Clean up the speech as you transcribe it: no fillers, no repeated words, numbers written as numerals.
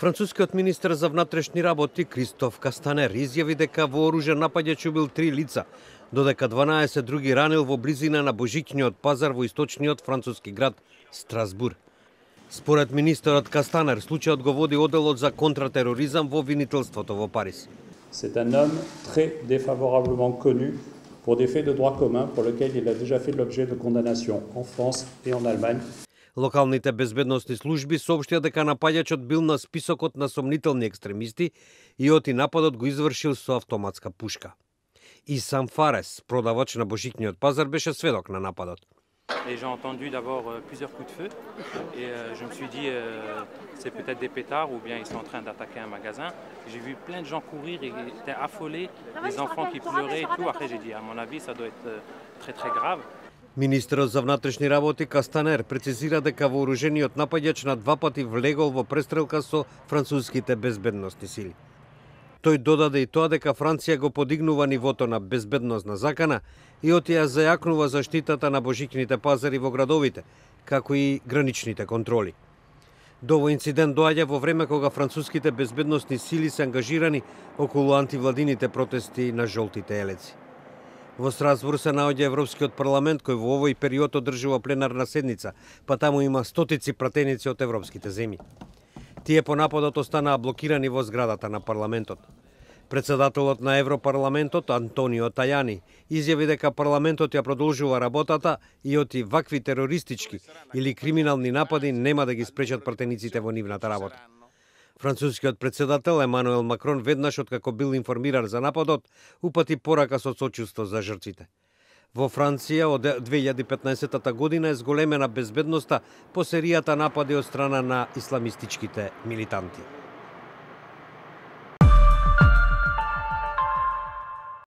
Францускиот министер за внатрешни работи Кристоф Кастанер изјави дека вооружен нападач убил 3 лица, додека 12 други ранил во близина на божичниот пазар во источниот француски град Страсбур. Според министерот Кастанер, случајот го води одделот за контратероризам во обвинителството во Париз. C'est un homme très défavorablement connu pour des faits de droit commun pour lesquels il a déjà fait l'objet de condamnation en France et en Allemagne. Локалните безбедносни служби соопштија дека нападачот бил на списокот на сомнителни екстремисти и оти нападот го извршил со автоматска пушка. Исам Фарес, продавач на божичниот пазар, беше сведок на нападот. Et j'ai entendu d'abord plusieurs coups de feu et je me suis dit c'est peut-être des pétards ou bien ils sont en train d'attaquer un magasin. J'ai vu plein de gens courir et ils étaient affolés, des enfants qui pleuraient et tout. Après j'ai dit à mon avis ça doit être très très grave. Министерот за внатрешни работи Кастанер прецизира дека вооружениот нападач на 2 пати влегол во престрелка со француските безбедносни сили. Тој додаде и тоа дека Франција го подигнува нивото на безбедносна закана и отија зајакнува заштитата на божичните пазари во градовите, како и граничните контроли. До овој инцидент доаѓа во време кога француските безбедносни сили се ангажирани околу антивладините протести на жолтите елеци. Во Страсбур се наоѓа Европскиот парламент кој во овој период одржува пленарна седница, па таму има стотици пратеници од европските земји. Тие по нападот останаа блокирани во зградата на парламентот. Председателот на Европарламентот Антонио Тајани изјави дека парламентот ја продолжува работата и оти вакви терористички или криминални напади нема да ги спречат пратениците во нивната работа. Францускиот председател Емануел Макрон веднаш откако бил информиран за нападот, упати порака со сочувство за жртвите. Во Франција од 2015 година е зголемена безбедноста по серијата напади од страна на исламистичките милитанти.